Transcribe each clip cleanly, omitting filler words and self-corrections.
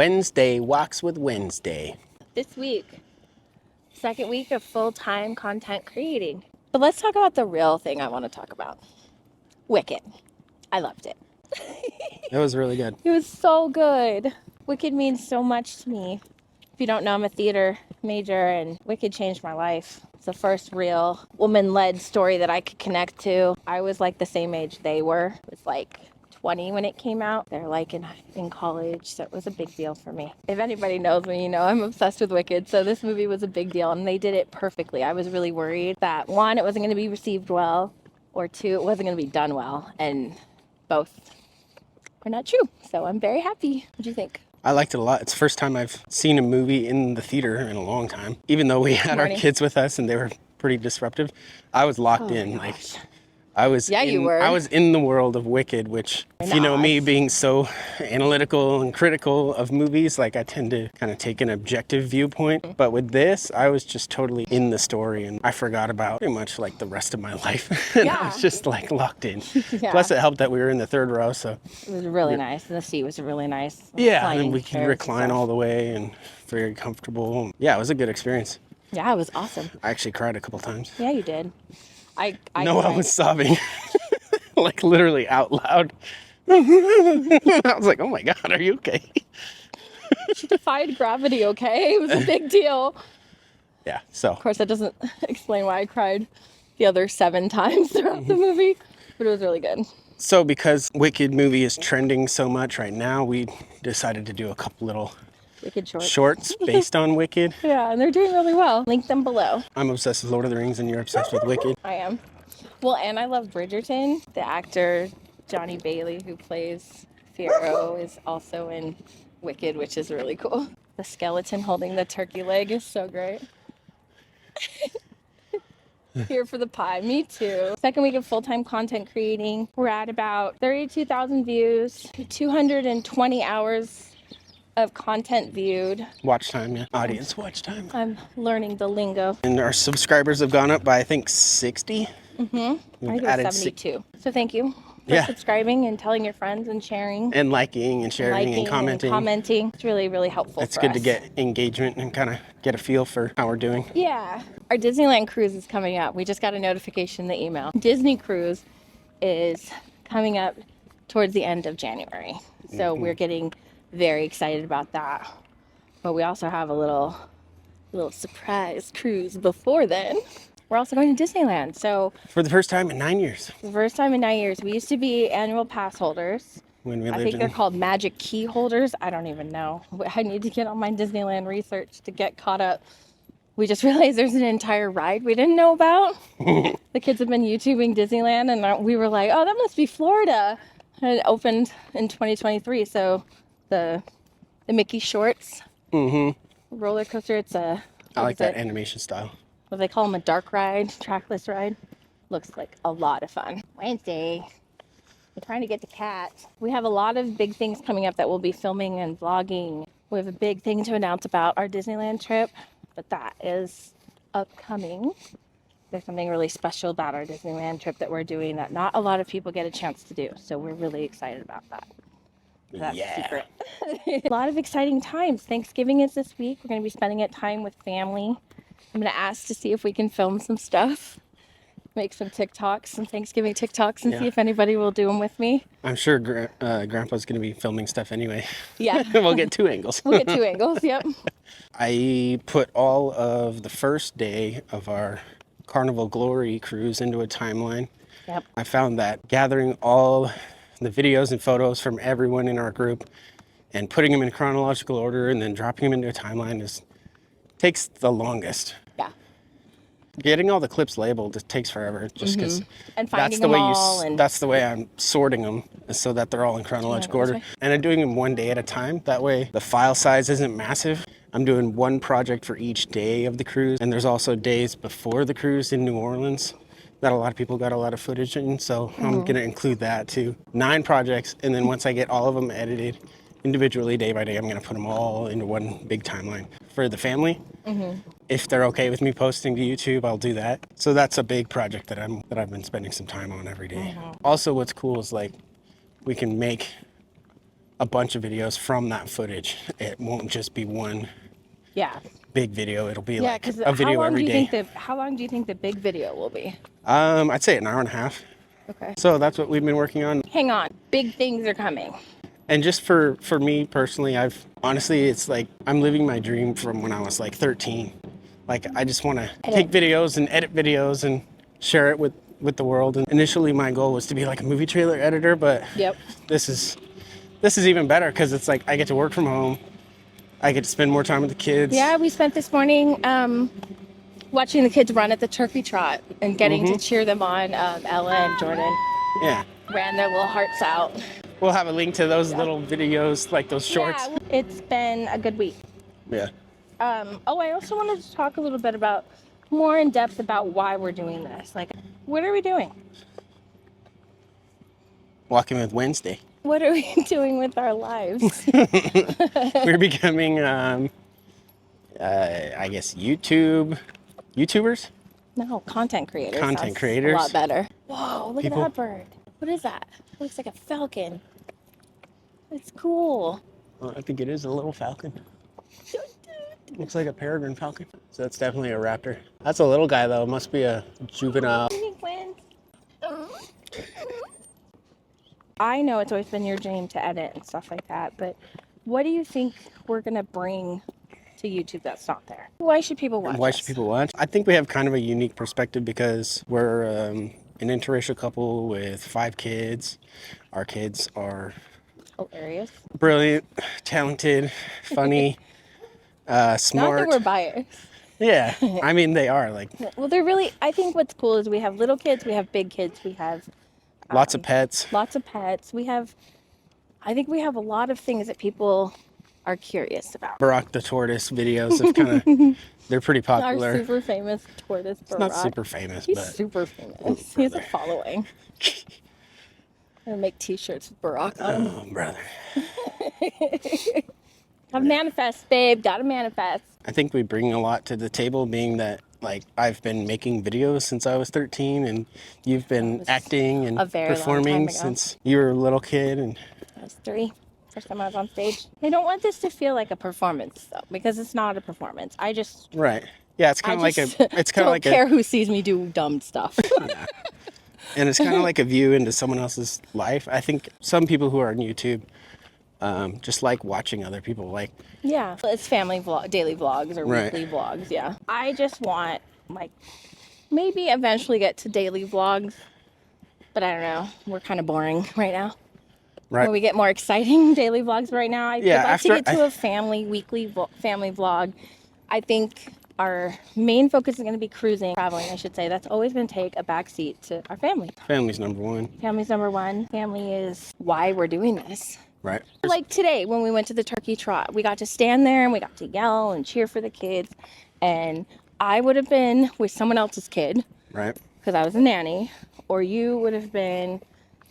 Wednesday Walks with Wednesday. This week, second week of full-time content creating. But let's talk about the real thing I want to talk about. Wicked. I loved it. It was really good. It was so good. Wicked means so much to me. If you don't know, I'm a theater major, and Wicked changed my life. It's the first real woman-led story that I could connect to. I was like the same age they were. It was like 20 when it came out. They're like in college, so it was a big deal for me. If anybody knows me, you know I'm obsessed with Wicked, so this movie was a big deal, and they did it perfectly. I was really worried that, one, it wasn't going to be received well, or two, it wasn't going to be done well, and both are not true. So I'm very happy. What do you think? I liked it a lot. It's the first time I've seen a movie in the theater in a long time. Even though we had our kids with us and they were pretty disruptive, I was locked in. Like, I was you were. I was in the world of Wicked, which, if you know me being so analytical and critical of movies, like I tend to kind of take an objective viewpoint. But with this, I was just totally in the story, and I forgot about pretty much like the rest of my life. And I was just like locked in. Plus, it helped that we were in the third row, so it was really nice. And the seat was really nice. Yeah, and we could recline all the way and very comfortable. Yeah, it was a good experience. Yeah, it was awesome. I actually cried a couple times. Yeah, you did. I was sobbing, like literally out loud. I was like, oh my God, are you okay? She defied gravity, okay? It was a big deal. Yeah, so. Of course, that doesn't explain why I cried the other 7 times throughout the movie, but it was really good. So because Wicked movie is trending so much right now, we decided to do a couple little Wicked shorts based on Wicked. Yeah, and they're doing really well. Link them below. I'm obsessed with Lord of the Rings, and you're obsessed with Wicked. I am. Well, and I love Bridgerton. The actor Johnny Bailey, who plays Fiyero, is also in Wicked, which is really cool. The skeleton holding the turkey leg is so great. Here for the pie. Me too. Second week of full-time content creating. We're at about 32,000 views, 220 hours of content viewed. Watch time, yeah. Audience watch time. I'm learning the lingo. And our subscribers have gone up by, I think, 60. Mm-hmm. I think it was 72. So thank you for subscribing and telling your friends and sharing. And liking and sharing and commenting. It's really, really helpful. It's good to get engagement and kind of get a feel for how we're doing. Yeah. Our Disneyland cruise is coming up. We just got a notification in the email. Disney cruise is coming up towards the end of January. So we're getting very excited about that. But we also have a little surprise cruise before then. We're also going to Disneyland. So for the first time in 9 years. The first time in 9 years. We used to be annual pass holders. When I think they're called Magic Key holders. I don't even know. I need to get on my Disneyland research to get caught up. We just realized there's an entire ride we didn't know about. The kids have been YouTubing Disneyland, and we were like, oh, that must be Florida. And it opened in 2023, so the Mickey Shorts roller coaster. It's I like that animation style. What they call them, a dark ride, trackless ride. Looks like a lot of fun. Wednesday, we're trying to get to Cat. We have a lot of big things coming up that we'll be filming and vlogging. We have a big thing to announce about our Disneyland trip, but that is upcoming. There's something really special about our Disneyland trip that we're doing that not a lot of people get a chance to do. So we're really excited about that. That's a secret. A lot of exciting times. Thanksgiving is this week. We're going to be spending it time with family. I'm going to ask to see if we can film some stuff. Make some TikToks, some Thanksgiving TikToks, and see if anybody will do them with me. I'm sure Grandpa's going to be filming stuff anyway. Yeah. We'll get 2 angles. We'll get 2 angles, yep. I put all of the first day of our Carnival Glory cruise into a timeline. Yep. I found that gathering all the videos and photos from everyone in our group and putting them in chronological order and then dropping them into a timeline takes the longest. Yeah. Getting all the clips labeled, it takes forever just because that's the way that's the way I'm sorting them so that they're all in chronological order. And I'm doing them one day at a time. That way the file size isn't massive. I'm doing one project for each day of the cruise. And there's also days before the cruise in New Orleans that a lot of people got a lot of footage in. So I'm going to include that too. 9 projects. And then once I get all of them edited individually, day by day, I'm going to put them all into one big timeline. For the family, if they're okay with me posting to YouTube, I'll do that. So that's a big project that I've been spending some time on every day. Also, what's cool is like we can make a bunch of videos from that footage. It won't just be one Yeah. big video. It'll be Yeah, like because a video every day. How long do you think the big video will be? I'd say an hour and a half. Okay. So that's what we've been working on. Hang on. Big things are coming. And just for me personally, it's like I'm living my dream from when I was like 13. Like I just want to take videos and edit videos and share it with the world. And initially my goal was to be like a movie trailer editor, but Yep. this is even better because it's like I get to work from home. I get to spend more time with the kids. Yeah, we spent this morning watching the kids run at the turkey trot and getting to cheer them on. Ella and Jordan ran their little hearts out. We'll have a link to those little videos, like those shorts. Yeah, it's been a good week. Yeah. I also wanted to talk a little bit more in depth about why we're doing this. Like, what are we doing? Walking with Wednesday. What are we doing with our lives? We're becoming, I guess, YouTubers? No, content creators. Content Sounds creators. A lot better. Whoa, look at that bird. What is that? It looks like a falcon. It's cool. Well, I think it is a little falcon. Looks like a peregrine falcon. So that's definitely a raptor. That's a little guy, though. Must be a juvenile. I know it's always been your dream to edit and stuff like that, but what do you think we're going to bring to YouTube that's not there? Why should people watch Why should people watch? I think we have kind of a unique perspective because we're an interracial couple with 5 kids. Our kids are hilarious, brilliant, talented, funny, smart. Not that we're biased. Yeah, I mean, they are. Like, well, they're really, I think what's cool is we have little kids, we have big kids, we have lots of pets. Lots of pets. I think we have a lot of things that people are curious about. Barack the tortoise videos have kind of, they're pretty popular. Our super famous tortoise Barack. He's not super famous, He's but super famous. He has a following. I'm gonna make t-shirts with Barack on them. Oh, brother. Gotta manifest, babe. Gotta manifest. I think we bring a lot to the table, being that, like, I've been making videos since I was 13, and you've been acting and performing since you were a little kid. And I was 3. First time I was on stage. I don't want this to feel like a performance, though, because it's not a performance. Right. Yeah, it's kind of like don't care who sees me do dumb stuff. Yeah. And it's kind of like a view into someone else's life. I think some people who are on YouTube just like watching other people. Like, yeah, it's daily vlogs or weekly vlogs. Yeah, I just want, like, maybe eventually get to daily vlogs, but I don't know. We're kind of boring right now. Right. When we get more exciting daily vlogs right now, I'd like to get to a weekly family vlog. I think our main focus is going to be traveling, I should say. That's always going to take a back seat to our family. Family's number one. Family's number one. Family is why we're doing this. Right. Like today when we went to the turkey trot, we got to stand there and we got to yell and cheer for the kids. And I would have been with someone else's kid. Right. Because I was a nanny. Or you would have been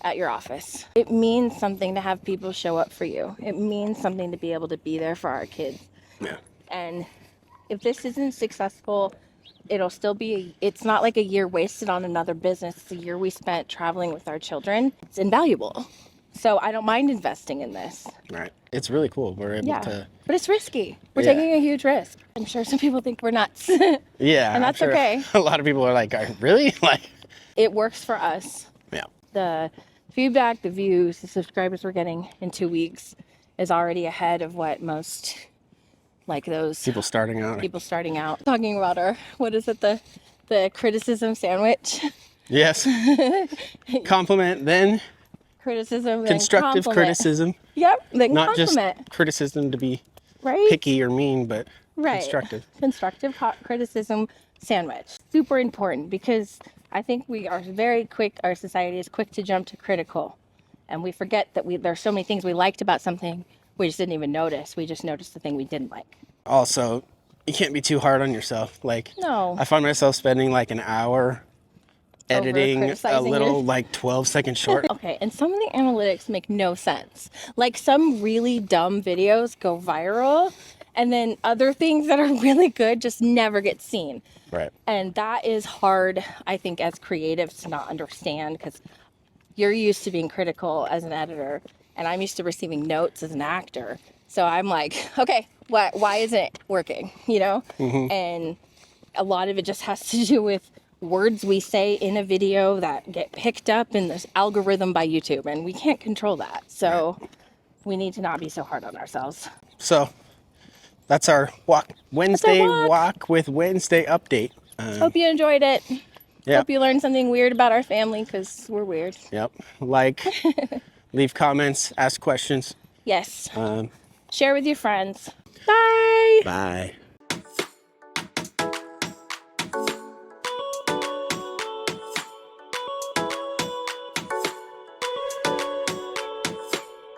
at your office. It means something to have people show up for you. It means something to be able to be there for our kids. Yeah. And if this isn't successful, it'll still be, it's not like a year wasted on another business. It's a year we spent traveling with our children. It's invaluable. So I don't mind investing in this. Right. It's really cool. We're able to. But it's risky. We're taking a huge risk. I'm sure some people think we're nuts. Yeah. And that's okay. A lot of people are like, really? Like. It works for us. Yeah. The feedback, the views, the subscribers we're getting in 2 weeks is already ahead of what most, like, those people starting out. Talking about what is it, the criticism sandwich? Yes. Compliment, then criticism, constructive then criticism. Yep, then not compliment. Just criticism to be right? picky or mean, but constructive. Constructive criticism sandwich. Super important, because I think we are very quick, our society is quick to jump to critical. And we forget that there's so many things we liked about something we just didn't even notice. We just noticed the thing we didn't like. Also, you can't be too hard on yourself. Like, no. I find myself spending like an hour editing a little like 12-second short. Okay, and some of the analytics make no sense. Like, some really dumb videos go viral, and then other things that are really good just never get seen. Right. And that is hard, I think, as creatives to not understand, because you're used to being critical as an editor, and I'm used to receiving notes as an actor. So I'm like, okay, why isn't it working? You know? And a lot of it just has to do with words we say in a video that get picked up in this algorithm by YouTube, and we can't control that. So we need to not be so hard on ourselves. So that's our Wednesday walk with Wednesday update. Hope you enjoyed it. Yeah. Hope you learned something weird about our family, because we're weird. Yep. Leave comments, ask questions. Yes. Share with your friends. Bye. Bye.